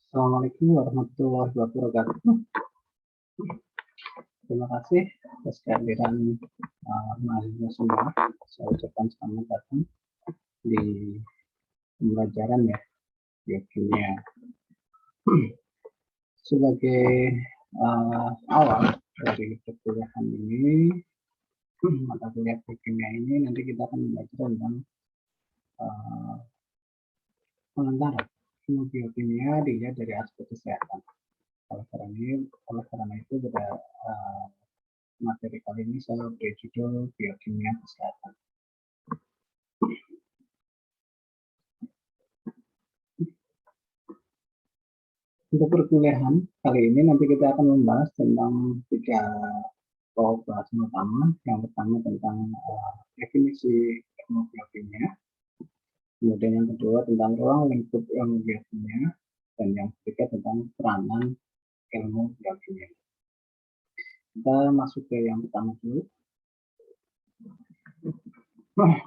Assalamualaikum warahmatullahi wabarakatuh. Terima kasih atas kehadiran mahasiswa semua. Saya ucapkan selamat datang di pembelajaran ya biokimia. Sebagai awal dari perkuliahan ini, mata kuliah biokimia ini nanti kita akan belajar tentang pengantar ilmu biokimia dilihat dari aspek kesehatan. Oleh karena itu pada materi kali ini saya beri judul biokimia kesehatan. Untuk perkuliahan kali ini nanti kita akan membahas tentang 3 pokok bahasan utama. Yang pertama tentang definisi ilmu biokimia, kemudian yang kedua tentang ruang lingkup ilmu biokimia, dan yang ketiga tentang peranan ilmu biokimia. Kita masuk ke yang pertama dulu.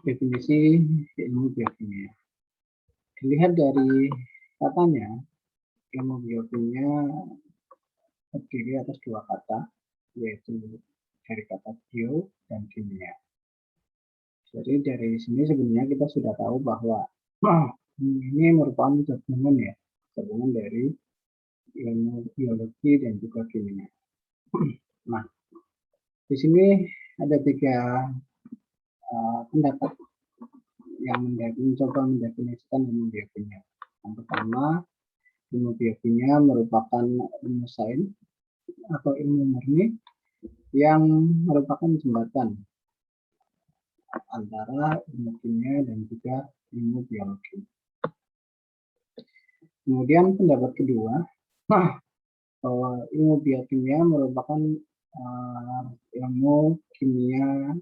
Definisi ilmu biokimia. Dilihat dari katanya, ilmu biokimia terdiri atas 2 kata, yaitu dari kata bio dan kimia. Jadi dari sini sebenarnya kita sudah tahu bahwa ini merupakan gabungan dari ilmu biologi dan juga kimia. Nah, di sini ada 3 pendapat yang mencoba mendefinisikan ilmu biokimia. Yang pertama, ilmu biokimia merupakan ilmu sains atau ilmu murni yang merupakan jembatan antara ilmu kimia dan juga ilmu biologi. Kemudian pendapat kedua, bahwa ilmu biokimia merupakan ilmu kimia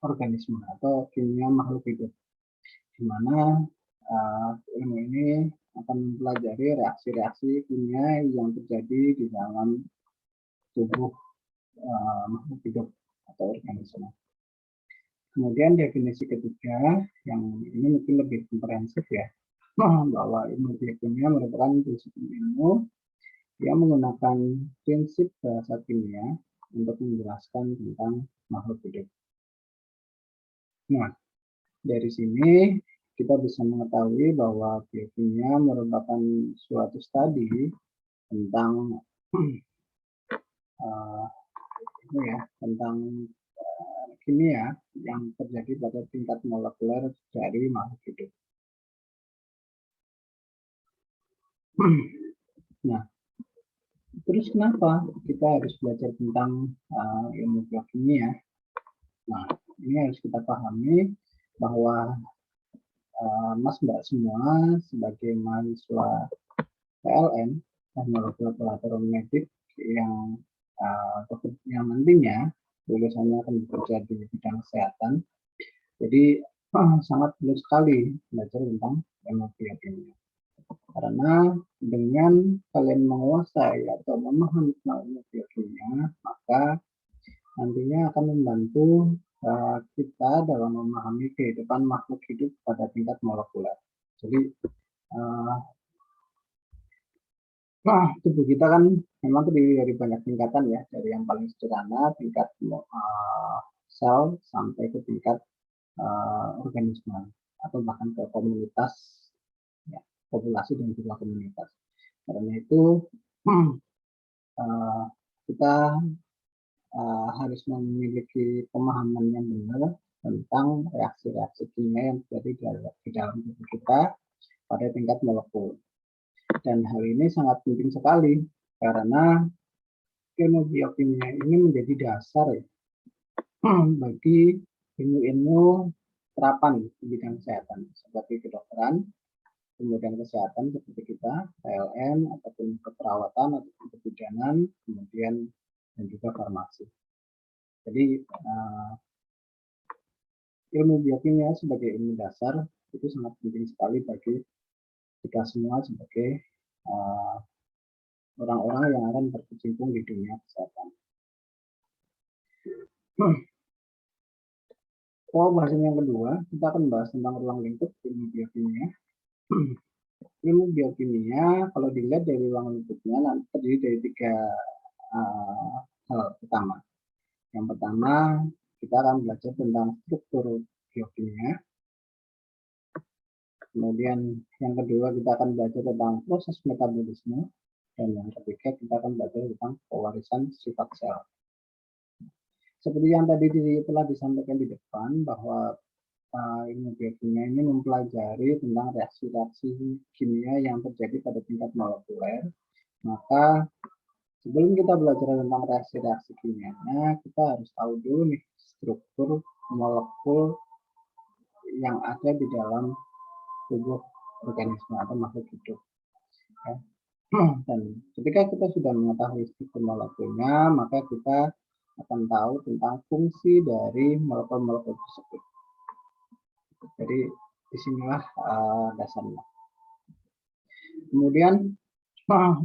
organisme atau kimia makhluk hidup, di mana ilmu ini akan mempelajari reaksi-reaksi kimia yang terjadi di dalam tubuh makhluk hidup atau organisme. Kemudian definisi ketiga, yang ini mungkin lebih komprehensif ya, bahwa ilmu biokimia merupakan disiplin ilmu yang menggunakan prinsip bahasa kimia untuk menjelaskan tentang makhluk hidup. Nah, dari sini kita bisa mengetahui bahwa biokimia merupakan suatu studi tentang tentang kimia yang terjadi pada tingkat molekuler dari makhluk hidup. Nah, terus kenapa kita harus belajar tentang ilmu biokimia? Nah, ini harus kita pahami bahwa Mas Mbak semua sebagai mahasiswa PLN, Teknologi Laboratorium Medik, yang nantinya lulusannya akan bekerja di bidang kesehatan. Jadi sangat perlu sekali belajar tentang ilmu biokimia. Karena dengan kalian menguasai atau memahami ilmu biokimia, maka nantinya akan membantu kita dalam memahami kehidupan makhluk hidup pada tingkat molekuler. Jadi tubuh kita kan memang terdiri dari banyak tingkatan ya, dari yang paling sederhana tingkat sel sampai ke tingkat organisme atau bahkan ke komunitas ya, populasi dan juga komunitas. Karena itu kita harus memiliki pemahaman yang benar tentang reaksi-reaksi kimia yang terjadi di dalam tubuh kita pada tingkat molekul. Dan hal ini sangat penting sekali karena ilmu biokimia ini menjadi dasar ya, bagi ilmu-ilmu terapan di bidang kesehatan seperti kedokteran, kemudian kesehatan seperti kita, PLN, ataupun keperawatan, ataupun kebidanan, kemudian dan juga farmasi. Jadi ilmu biokimia sebagai ilmu dasar itu sangat penting sekali bagi kita semua sebagai orang-orang yang akan berkecimpung di dunia kesehatan. Bahasan yang kedua, kita akan bahas tentang ruang lingkup ilmu biokimia. Ilmu biokimia kalau dilihat dari ruang lingkupnya nanti terdiri dari 3 hal utama. Yang pertama, kita akan belajar tentang struktur biokimia. Kemudian yang kedua, kita akan belajar tentang proses metabolisme. Dan yang ketiga, kita akan belajar tentang pewarisan sifat sel. Seperti yang tadi telah disampaikan di depan, bahwa ilmu biokimia ini mempelajari tentang reaksi-reaksi kimia yang terjadi pada tingkat molekuler. Maka sebelum kita belajar tentang reaksi-reaksi kimianya, kita harus tahu dulu nih struktur molekul yang ada di dalam tubuh organisme atau makhluk hidup. Dan ketika kita sudah mengetahui struktur molekulnya, maka kita akan tahu tentang fungsi dari molekul-molekul tersebut. Jadi disinilah dasarnya. Kemudian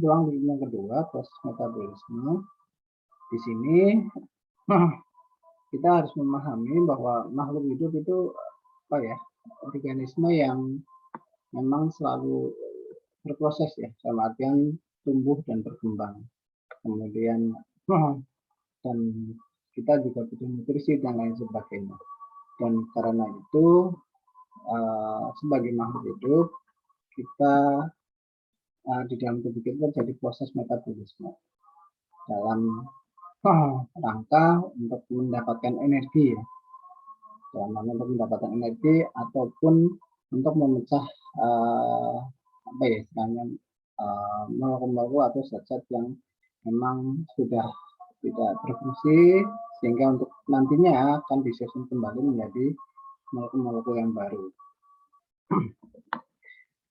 ruang lingkup yang kedua, proses metabolisme. Di sini kita harus memahami bahwa makhluk hidup itu organisme yang memang selalu berproses ya, dalam artian tumbuh dan berkembang. Kemudian dan kita juga butuh nutrisi dan lain sebagainya. Dan karena itu sebagai makhluk hidup kita di dalam tubuh kita terjadi proses metabolisme dalam rangka untuk mendapatkan energi ya. Untuk mendapatkan energi ataupun untuk memecah molekul-molekul atau zat-zat yang memang sudah tidak berfungsi sehingga untuk nantinya akan disusun kembali menjadi molekul-molekul yang baru.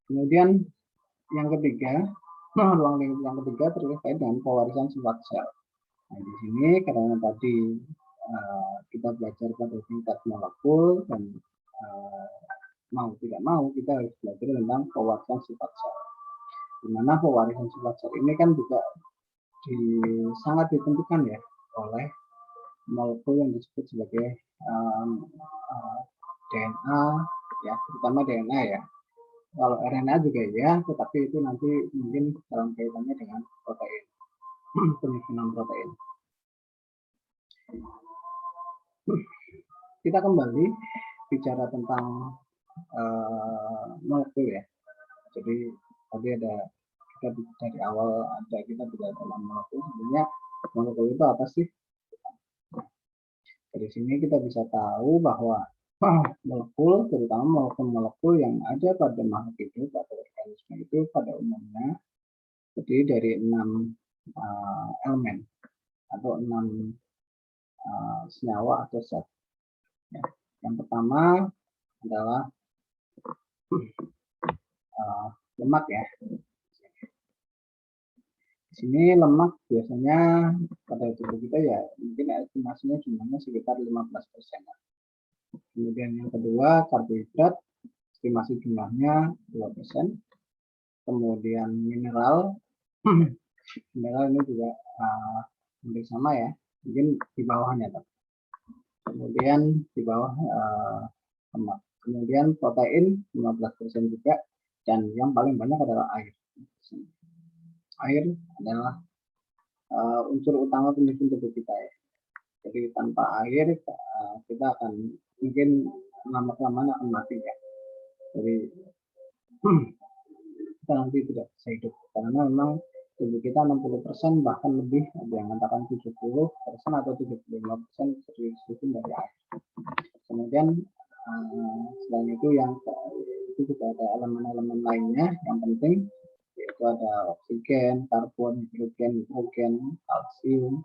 Kemudian yang ketiga, ruang lingkup yang ketiga terkait dengan pewarisan sifat sel. Nah, di sini karena tadi kita belajar pada tingkat molekul dan mau tidak mau kita harus belajar tentang pewarisan sifat sel. Di mana pewarisan sifat sel ini kan juga sangat ditentukan ya oleh molekul yang disebut sebagai DNA ya, terutama DNA ya. Kalau RNA juga ya, tetapi itu nanti mungkin dalam kaitannya dengan protein, penyusunan protein. Kita kembali bicara tentang molekul ya. Jadi tadi ada kita dari awal kita bicara tentang molekul. Sebenarnya molekul itu apa sih? Dari sini kita bisa tahu bahwa molekul, terutama molekul-molekul yang ada pada makhluk hidup atau organisme itu pada umumnya terdiri dari 6 elemen atau 6 senyawa atau zat. Ya. Yang pertama adalah lemak ya. Di sini lemak biasanya pada tubuh kita ya mungkin estimasinya jumlahnya sekitar 15%. Kemudian yang kedua karbohidrat, estimasi jumlahnya 2%. Kemudian mineral, mineral ini juga hampir sama ya, mungkin di bawahnya. Kemudian di bawah lemak. Kemudian protein 15% juga, dan yang paling banyak adalah air. Air adalah unsur utama pendukung tubuh kita ya. Jadi tanpa air kita akan mungkin lama-kelamaan akan mati ya. Jadi kita nanti tidak bisa hidup karena memang tubuh kita 60% bahkan lebih, ada yang mengatakan 70% atau 75% disusun dari air. Kemudian selain itu itu juga ada elemen-elemen lainnya yang penting, yaitu ada oksigen, karbon, hidrogen, kalsium,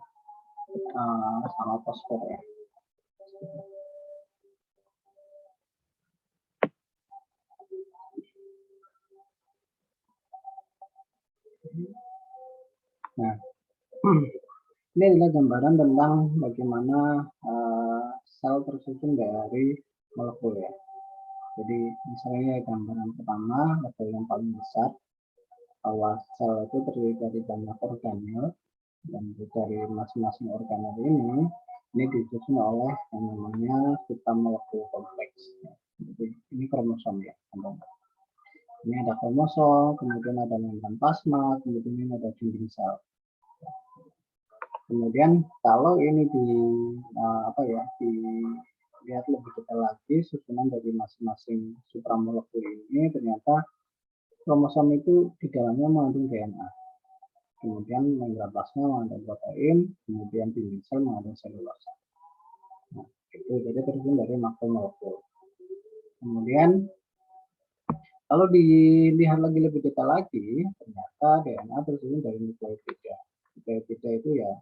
sama fosfor ya. Nah, ini adalah gambaran tentang bagaimana sel tersusun dari molekul ya. Jadi misalnya gambaran pertama, level yang paling besar, bahwa sel itu terdiri dari banyak organel, dan dari masing-masing organel ini disusun oleh yang namanya sistem molekul kompleks. Jadi ini kromosom ya. Ini ada kromosom, kemudian ada membran plasma, kemudian ini ada dinding sel. Kemudian kalau ini dilihat lebih detail lagi susunan dari masing-masing supramolekul ini, ternyata kromosom itu di dalamnya mengandung DNA. Kemudian membran plasma mengandung protein, kemudian dinding sel mengandung selulosa. Nah, itu jadi tersusun dari makromolekul. Kemudian kalau dilihat lagi lebih detail lagi, ternyata DNA tersusun dari nukleotida. Nukleotida itu ya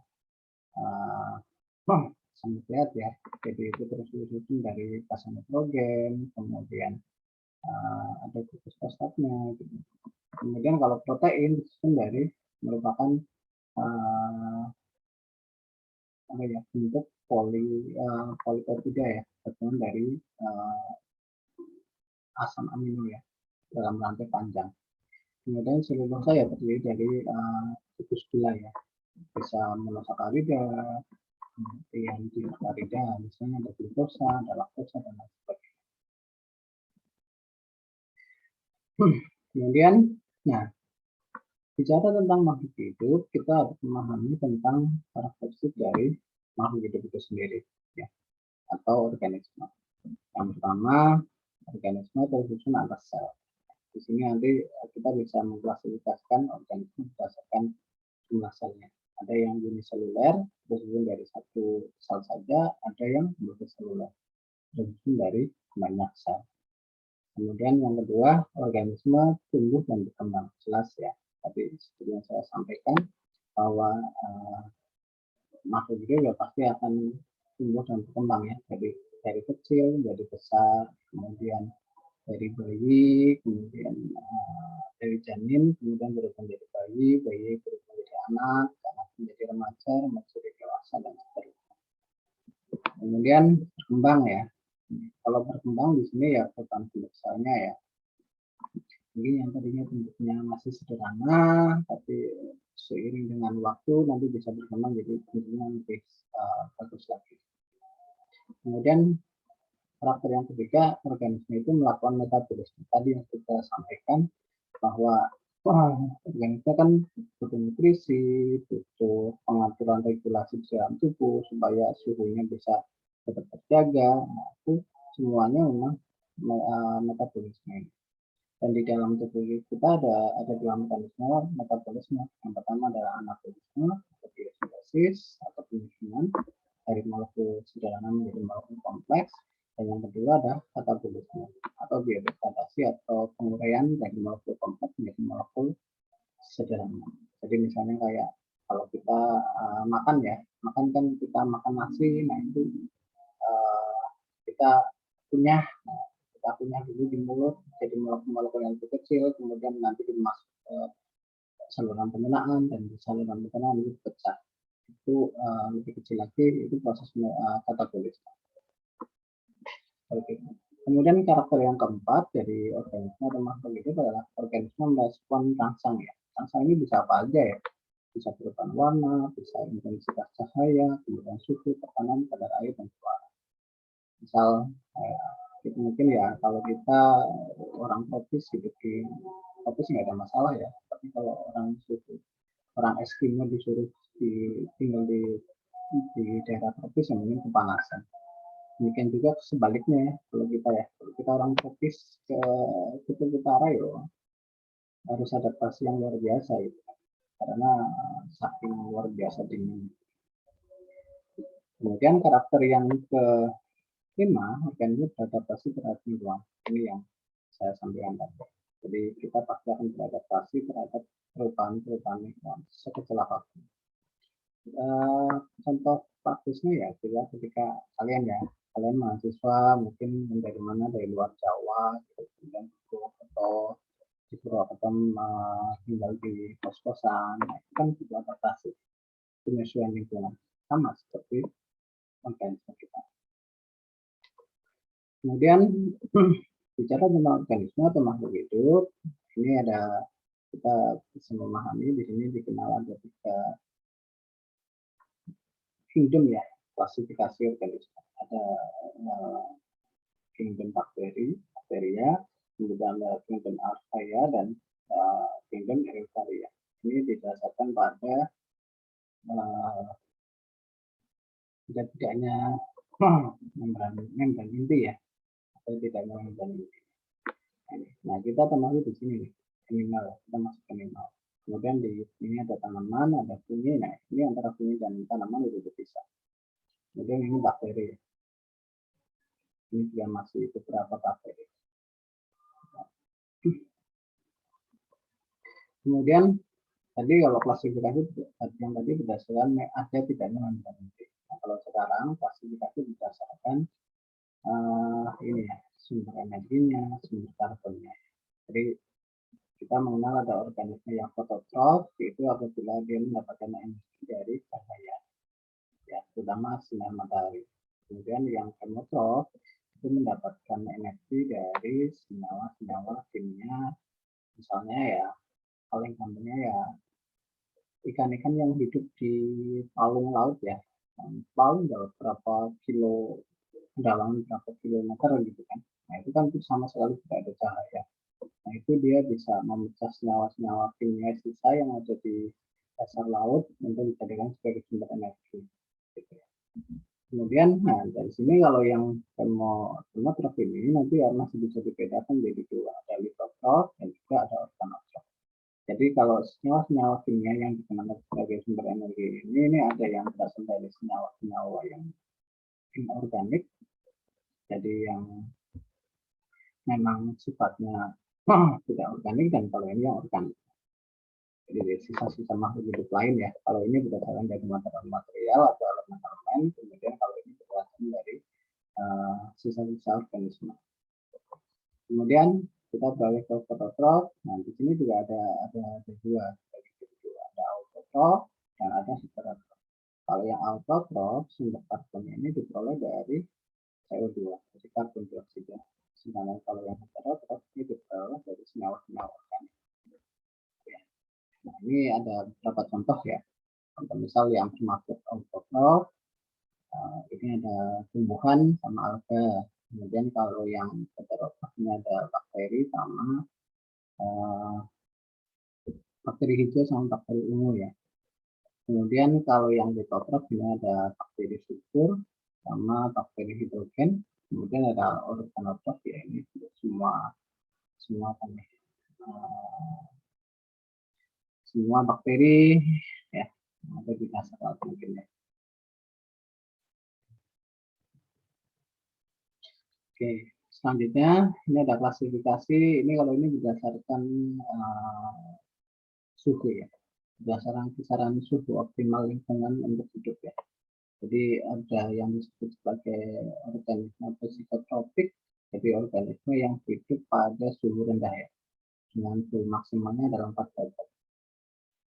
sangat lihat ya. Jadi itu tersusun dari basa nitrogen, kemudian ada gugus fosfatnya. Gitu. Kemudian kalau protein disusun dari merupakan bentuk polipeptida ya, gabungan dari asam amino ya dalam rantai panjang. Kemudian selulosa ya terdiri dari gugus gula ya, bisa monosakarida, kemudian disakarida, misalnya ada glukosa, ada laktosa dan lain sebagainya. Kemudian, nah bicara tentang makhluk hidup, kita harus memahami tentang karakteristik dari makhluk hidup itu sendiri, ya, atau organisme. Yang pertama, organisme tersusun atas sel. Di sini nanti kita bisa mengklasifikasikan organisme berdasarkan jumlah selnya. Ada yang uniseluler, tersusun dari satu sel saja, ada yang multiseluler, tersusun dari banyak sel. Kemudian yang kedua, organisme tumbuh dan berkembang. Jelas ya, tapi seperti yang saya sampaikan, bahwa makhluk hidup ya pasti akan tumbuh dan berkembang ya, dari kecil menjadi besar, kemudian dari bayi, kemudian dari janin, kemudian berubah menjadi bayi berubah menjadi anak menjadi remaja menjadi dewasa dan seterusnya. Kemudian berkembang ya. Kalau berkembang di sini ya bukan besarnya ya. Mungkin yang tadinya bentuknya masih sederhana, tapi seiring dengan waktu nanti bisa berkembang jadi bentuknya lebih bagus lagi. Kemudian karakter yang ketiga, organisme itu melakukan metabolisme. Tadi yang kita sampaikan bahwa organisme kan butuh nutrisi, butuh pengaturan regulasi di dalam tubuh supaya suhunya bisa tetap terjaga. Nah, itu semuanya memang metabolisme. Dan di dalam tubuh kita ada dua mekanisme metabolisme. Yang pertama adalah anabolisme atau biosintesis atau penyusunan dari molekul sederhana menjadi molekul kompleks. Dan yang kedua adalah katabolisme atau biodegradasi atau penguraian dari molekul kompleks menjadi molekul sederhana. Jadi misalnya kayak kalau kita makan ya, makan kan kita makan nasi, nah itu kita punya dulu di mulut jadi molekul yang lebih kecil, kemudian nanti dimasuk ke saluran pencernaan dan di saluran pencernaan itu pecah. Itu lebih kecil lagi, itu proses katabolisme. Oke. Kemudian karakter yang keempat dari organisme atau makhluk hidup adalah organisme merespon rangsang ya. Rangsang ini bisa apa aja ya? Bisa berupa warna, bisa intensitas cahaya, kemudian suhu, tekanan, kadar air, dan suara. Misal itu mungkin ya kalau kita orang tropis hidup di tropis nggak ada masalah ya. Tapi kalau orang Eskimo disuruh tinggal di daerah tropis yang mungkin kepanasan. Demikian juga sebaliknya kalau kita orang tropis ke kutub utara ya harus adaptasi yang luar biasa ya, karena saking luar biasa dingin. Kemudian karakter yang kelima, organisme beradaptasi terhadap lingkungan. Ini yang saya sampaikan tadi. Jadi kita pasti akan beradaptasi terhadap perubahan lingkungan sekecil apapun. Contoh praktisnya ya, ketika kalian mahasiswa mungkin dari mana, dari luar Jawa, kemudian di Purwokerto tinggal di kos-kosan, itu kan butuh adaptasi, penyesuaian lingkungan sama seperti organisme kita. Kemudian bicara tentang organisme atau makhluk hidup, ini kita bisa memahami di sini dikenal ada 3 kingdom ya, klasifikasi organisme. Ada kingdom bakteria, kemudian ada Kingdom Archaea dan Kingdom Elvaria. Ini didasarkan pada tidaknya membran inti ya, atau tidaknya membran inti. Nah, kita termasuk di sini nih, animal, kita masuk animal. Kemudian di sini ada tanaman, ada fungi. Nah, ini antara fungi dan tanaman itu berpisah. Kemudian ini bakteri. Ini juga masih beberapa bakteri. Kemudian tadi kalau klasifikasi yang tadi berdasarkan ada tidaknya membran inti. Nah, kalau sekarang klasifikasi berdasarkan ini ya, sumber energinya, sumber karbonnya. Jadi kita mengenal ada organisme yang fototrof, yaitu apabila dia mendapatkan energi dari cahaya, ya, terutama sinar matahari. Kemudian yang kemotrof itu mendapatkan energi dari senyawa-senyawa kimia, misalnya ya paling gampangnya ya ikan-ikan yang hidup di palung laut ya, palung berapa kilo kedalaman berapa kilometer gitu kan. Nah itu kan sama sekali tidak ada cahaya. Nah itu dia bisa memecah senyawa-senyawa kimia sisa yang ada di dasar laut untuk dijadikan sebagai sumber energi. Gitu ya. Kemudian, nah dari sini kalau yang kemotrof ini nanti masih bisa dibedakan jadi dua, ada litotrof dan juga ada organotrof. Jadi kalau senyawa-senyawa kimia yang digunakan sebagai sumber energi ini ada yang berasal dari senyawa-senyawa yang inorganik, jadi yang memang sifatnya tidak organik, dan kalau ini yang organik. Jadi sisa-sisa makhluk hidup lain ya. Kalau ini berdasarkan dari material atau elemen-elemen, kemudian kalau ini berdasarkan dari sisa-sisa organisme. Kemudian kita beralih ke fototrof. Nah di sini juga ada dua, ada autotrof dan ada heterotrof. Kalau yang autotrof, sumber karbon ini diperoleh dari CO2, jadi karbon dioksida. Sedangkan kalau yang heterotrof ini diperoleh dari senyawa-senyawa organik. Nah, ini ada beberapa contoh ya. Contoh misal yang termasuk autotrof, ini ada tumbuhan sama alga. Kemudian kalau yang heterotrof ini ada bakteri sama bakteri hijau sama bakteri ungu ya. Kemudian kalau yang litotrof ini ada bakteri sulfur sama bakteri hidrogen. Kemudian ada organotrof ya, ini semua bakteri ya ada di dasar laut mungkin ya. Oke, selanjutnya ini ada klasifikasi. Ini kalau ini berdasarkan suhu ya, berdasarkan kisaran suhu optimal lingkungan untuk hidup ya. Jadi ada yang disebut sebagai organisme psikotropik, jadi organisme yang hidup pada suhu rendah ya, dengan suhu maksimalnya adalah 4 derajat.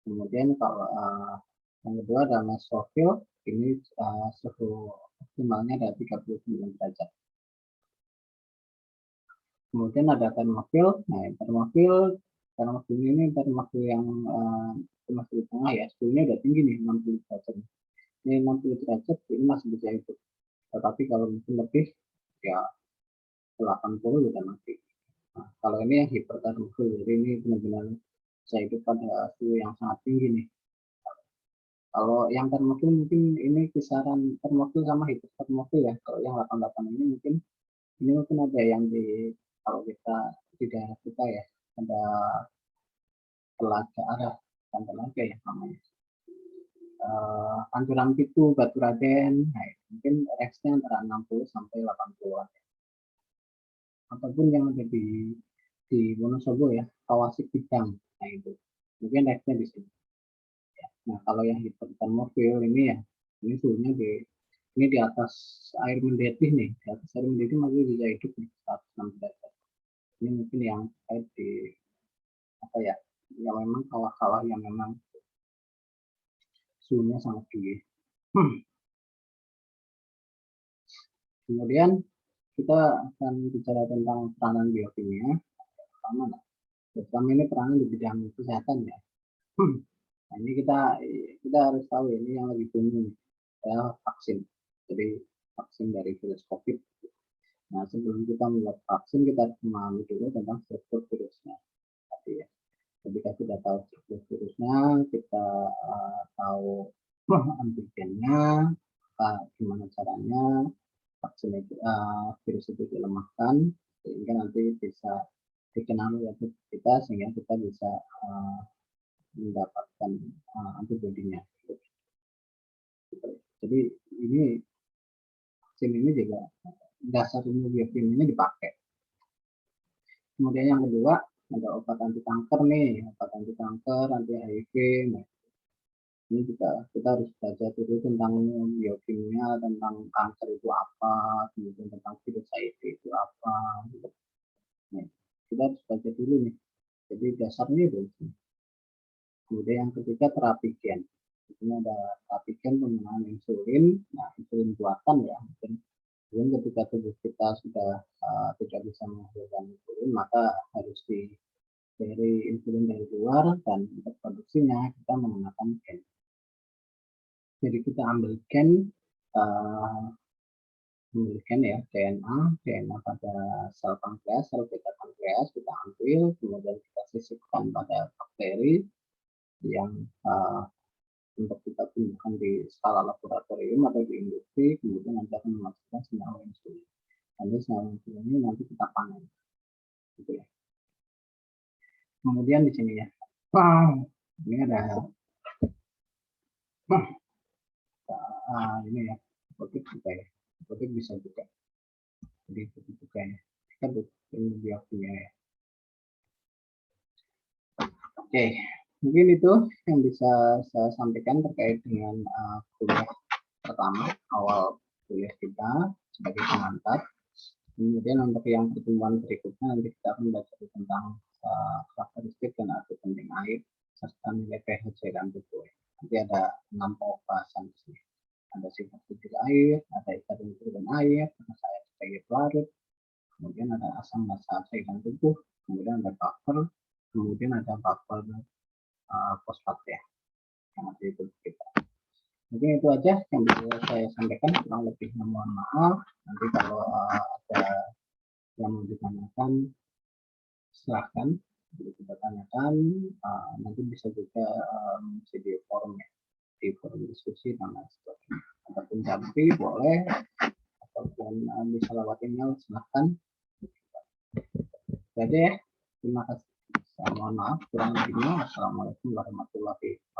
Kemudian kalau yang kedua ada mesofil, ini suhu optimalnya ada 39 derajat. Kemudian ada termofil. Nah, termofil ini termofil yang masih di tengah ya, suhunya udah tinggi nih, 60 derajat. Ini 60 derajat ini masih bisa hidup. Tetapi kalau mungkin lebih ya 80 udah mati. Nah, kalau ini yang hipertermofil, jadi ini benar-benar bisa hidup pada suhu yang sangat tinggi nih. Kalau yang termofil mungkin ini kisaran termofil sama hipertermofil ya. Kalau yang 88 ini mungkin ada yang kalau kita di daerah kita ya, ada telaga ya namanya. Pancuran Pitu, Baturaden, nah, mungkin Rex-nya antara 60 sampai 80-an. Ataupun yang ada di Wonosobo ya, Kawasik Bidang, nah itu mungkin Rex-nya di sini. Ya. Nah kalau yang hipertermofil ini ya, ini suhunya ini di atas air mendidih nih, di atas air mendidih masih bisa hidup di 106 derajat. Ini mungkin yang terkait di apa ya, yang memang kawah-kawah yang memang suhunya sangat tinggi. Kemudian kita akan bicara tentang peranan biokimia. Pertama ini peranan di bidang kesehatan ya. Nah, ini kita harus tahu ini yang lebih booming ya, vaksin. Jadi vaksin dari virus COVID. Nah, sebelum kita membuat vaksin, kita harus memahami dulu tentang struktur virusnya. Tadi ya. Ketika sudah tahu struktur virusnya, kita tahu antigennya, gimana caranya vaksin itu, virus itu dilemahkan, sehingga nanti bisa dikenali oleh tubuh kita, sehingga kita bisa mendapatkan antibodinya. Jadi ini vaksin ini juga dasar ilmu biokimia dipakai. Kemudian yang kedua ada obat anti kanker nih, obat anti kanker, anti HIV. Nah, ini juga kita harus belajar dulu tentang biokimia, tentang kanker itu apa, kemudian tentang virus HIV itu apa. Nah, kita harus belajar dulu nih. Jadi dasarnya itu. Kemudian yang ketiga terapi gen. Ini ada terapi gen penggunaan insulin. Nah, insulin buatan ya. Mungkin ketika tubuh kita sudah tidak bisa menghasilkan insulin, maka harus dari insulin dari luar, dan untuk produksinya kita menggunakan gen. Jadi kita ambil gen, ya DNA pada sel pankreas, sel beta pankreas kita ambil, kemudian kita sisipkan pada bakteri yang untuk kita gunakan di skala laboratorium atau di industri, kemudian nanti akan menghasilkan senyawa insulin. Nanti senyawa insulin ini nanti kita panen, gitu ya. Kemudian di sini ya, ini ada ini ya, apotek juga ya, apotek bisa juga. Jadi itu juga ya, kita butuh ilmu biokimia ya. Oke, mungkin itu yang bisa saya sampaikan terkait dengan kuliah pertama, awal kuliah kita sebagai pengantar. Kemudian untuk yang pertemuan berikutnya nanti kita akan belajar tentang karakteristik dan arti penting air serta nilai pH cairan tubuh. Nanti ada 6 pembahasan di sini. Ada sifat titik air, ada ikatan turun air, ada air sebagai pelarut, kemudian ada asam basa cairan tubuh, kemudian ada buffer, kemudian ada buffer fosfat ya, yang ada di tubuh kita. Mungkin itu aja yang bisa saya sampaikan, kurang lebihnya mohon maaf. Nanti kalau ada yang mau ditanyakan silahkan kita tanyakan, nanti bisa juga di forum ya, di forum diskusi dan lain sebagainya, ataupun jampi boleh, ataupun bisa lewat email silahkan. Jadi ya, terima kasih. Mohon maaf kurang lebihnya. Assalamualaikum warahmatullahi wabarakatuh.